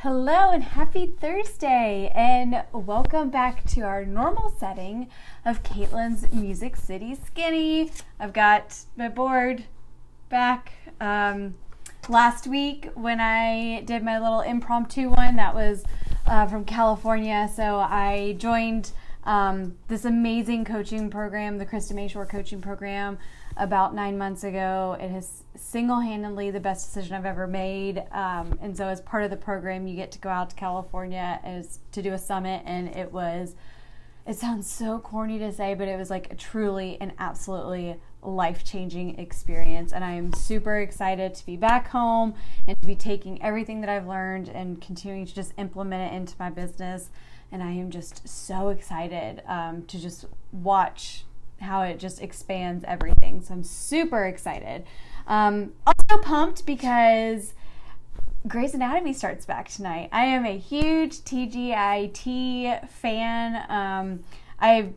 Hello and happy Thursday, and welcome back to our normal setting of Caitlin's Music City Skinny. I've got my board back. Last week when I did my little impromptu one, that was from California, so I joined this amazing coaching program, the Krista Mayshore coaching program, about 9 months ago. It is single-handedly the best decision I've ever made. And so as part of the program, you get to go out to California to do a summit. And it sounds so corny to say, but it was like truly and absolutely life-changing experience. And I am super excited to be back home and to be taking everything that I've learned and continuing to just implement it into my business. And I am just so excited to just watch how it just expands everything. So I'm super excited. Also pumped because Grey's Anatomy starts back tonight. I am a huge TGIT fan. I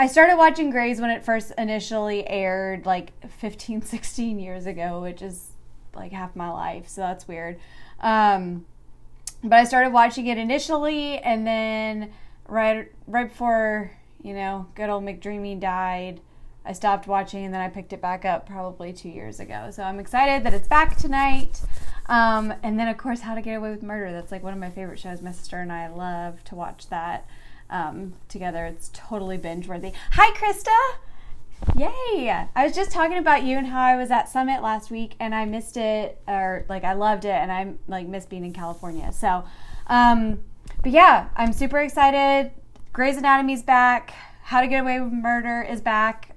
started watching Grey's when it first initially aired like 15, 16 years ago, which is like half my life. So that's weird. But I started watching it initially, and then right before, good old McDreamy died, I stopped watching, and then I picked it back up probably 2 years ago. So I'm excited that it's back tonight. And then, of course, How to Get Away with Murder. That's like one of my favorite shows. My sister and I love to watch that together. It's totally binge-worthy. Hi, Krista! Yay! I was just talking about you and how I was at Summit last week, and I missed it, or like I loved it, and I miss being in California. So, but yeah, I'm super excited. Grey's Anatomy's back. How to Get Away with Murder is back.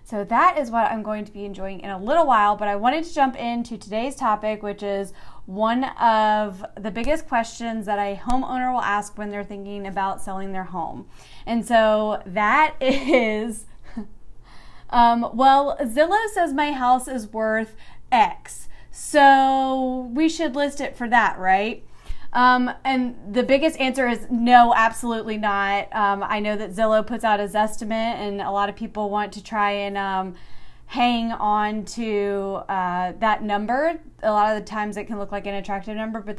So that is what I'm going to be enjoying in a little while, but I wanted to jump into today's topic, which is one of the biggest questions that a homeowner will ask when they're thinking about selling their home. And so that is, Zillow says my house is worth X, so we should list it for that, right? And the biggest answer is no, absolutely not. I know that Zillow puts out a Zestimate, and a lot of people want to try and hang on to that number. A lot of the times it can look like an attractive number, but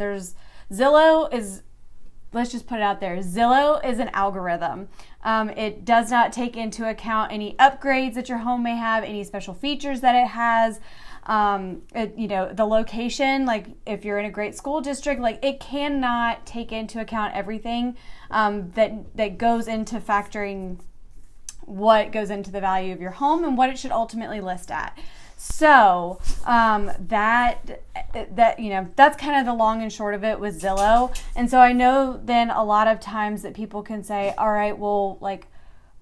let's just put it out there. Zillow is an algorithm. It does not take into account any upgrades that your home may have, any special features that it has. The location, like if you're in a great school district, like it cannot take into account everything that goes into factoring what goes into the value of your home and what it should ultimately list at. So that's kind of the long and short of it with Zillow. And so I know then a lot of times that people can say, all right, well, like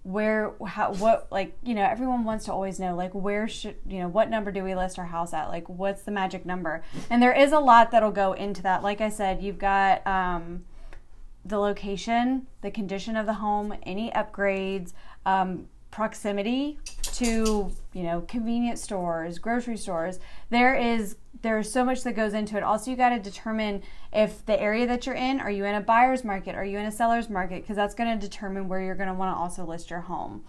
everyone wants to always know, like, what number do we list our house at? Like, what's the magic number? And there is a lot that'll go into that. Like I said, you've got the location, the condition of the home, any upgrades, proximity to, convenience stores, grocery stores. There's so much that goes into it. Also, you got to determine if the area that you're in, are you in a buyer's market? Are you in a seller's market? Because that's going to determine where you're going to want to also list your home.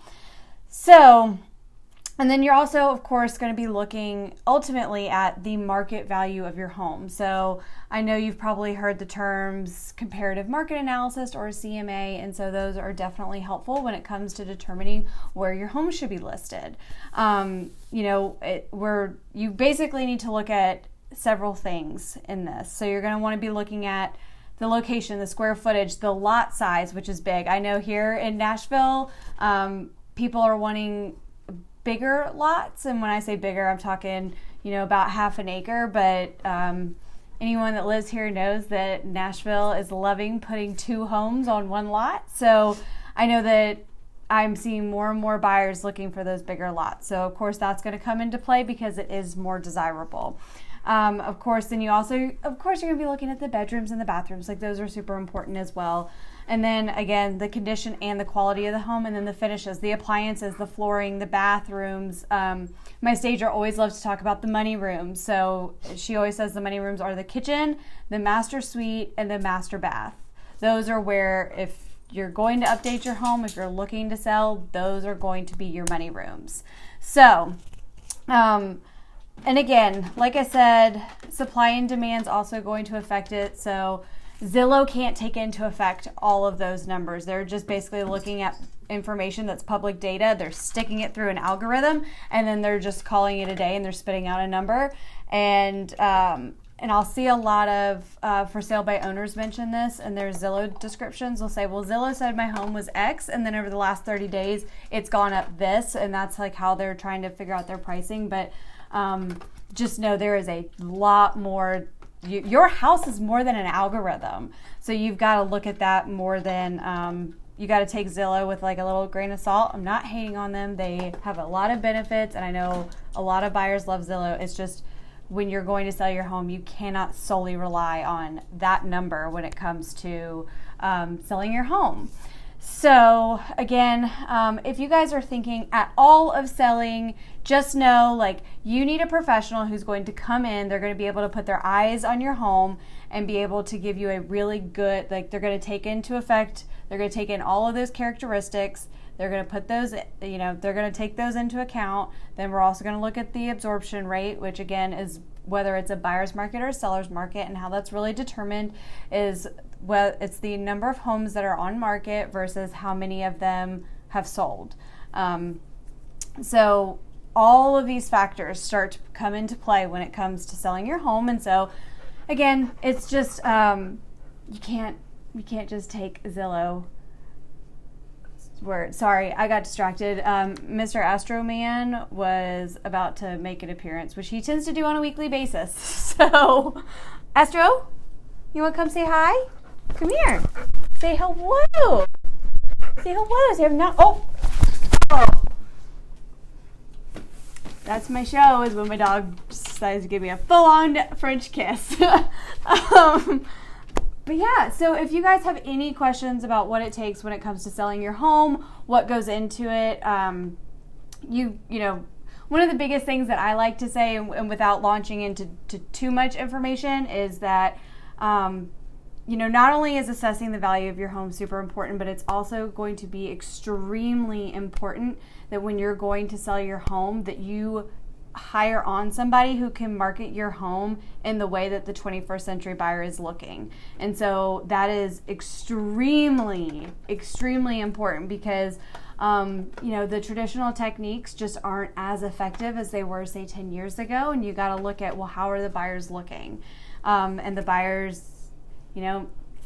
So, and then you're also, of course, going to be looking ultimately at the market value of your home. So I know you've probably heard the terms comparative market analysis or CMA, and so those are definitely helpful when it comes to determining where your home should be listed. You basically need to look at several things in this. So you're going to want to be looking at the location, the square footage, the lot size, which is big. I know here in Nashville, people are wanting bigger lots, and when I say bigger, I'm talking, about half an acre, but anyone that lives here knows that Nashville is loving putting 2 homes on one lot. So I know that I'm seeing more and more buyers looking for those bigger lots. So of course that's going to come into play because it is more desirable. Of course, then you're going to be looking at the bedrooms and the bathrooms. Like, those are super important as well. And then again, the condition and the quality of the home, and then the finishes, the appliances, the flooring, the bathrooms. My stager always loves to talk about the money rooms. So she always says the money rooms are the kitchen, the master suite, and the master bath. Those are where, if you're going to update your home, if you're looking to sell, those are going to be your money rooms. So, And again, like I said, supply and demand is also going to affect it. So Zillow can't take into effect all of those numbers. They're just basically looking at information that's public data. They're sticking it through an algorithm, and then they're just calling it a day, and they're spitting out a number. And I'll see a lot of for sale by owners mention this, and their Zillow descriptions will say, well, Zillow said my home was X, and then over the last 30 days, it's gone up this, and that's like how they're trying to figure out their pricing. But just know there is a lot more. Your house is more than an algorithm, so you've got to look at that more than you got to take Zillow with like a little grain of salt. I'm not hating on them. They have a lot of benefits, and I know a lot of buyers love Zillow. It's just when you're going to sell your home, you cannot solely rely on that number when it comes to selling your home. So again, if you guys are thinking at all of selling, just know like you need a professional who's going to come in. They're going to be able to put their eyes on your home and be able to give you a really good, like they're going to take into effect, they're going to take in all of those characteristics. They're going to put those, they're going to take those into account. Then we're also going to look at the absorption rate, which again is whether it's a buyer's market or a seller's market, and how that's really determined is it's the number of homes that are on market versus how many of them have sold. So all of these factors start to come into play when it comes to selling your home. And so again, it's just you can't just take Zillow word. Sorry, I got distracted. Mr. Astro Man was about to make an appearance, which he tends to do on a weekly basis. So, Astro, you want to come say hi? Come here. Say hello. Say hello. Say not. Oh. That's my show, is when my dog decides to give me a full-on French kiss. But yeah, so if you guys have any questions about what it takes when it comes to selling your home, what goes into it, one of the biggest things that I like to say, and without launching into too much information, is that not only is assessing the value of your home super important, but it's also going to be extremely important that when you're going to sell your home, that you hire on somebody who can market your home in the way that the 21st century buyer is looking. And so that is extremely, extremely important because, the traditional techniques just aren't as effective as they were, say, 10 years ago. And you got to look at, well, how are the buyers looking? And the buyers,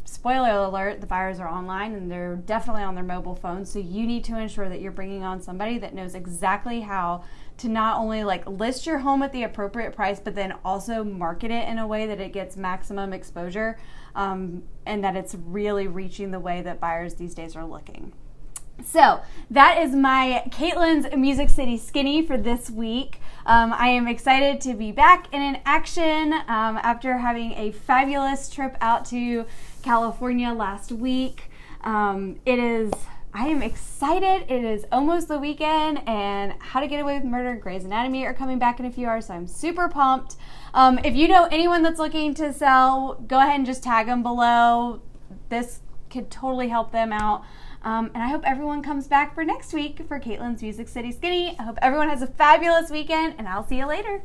spoiler alert, the buyers are online and they're definitely on their mobile phones. So you need to ensure that you're bringing on somebody that knows exactly how to not only like list your home at the appropriate price, but then also market it in a way that it gets maximum exposure, and that it's really reaching the way that buyers these days are looking. So that is my Caitlin's Music City Skinny for this week. I am excited to be back and in action after having a fabulous trip out to California last week. I am excited. It is almost the weekend, and How to Get Away with Murder and Grey's Anatomy are coming back in a few hours, so I'm super pumped. If you know anyone that's looking to sell, go ahead and just tag them below. This could totally help them out. And I hope everyone comes back for next week for Caitlin's Music City Skinny. I hope everyone has a fabulous weekend, and I'll see you later.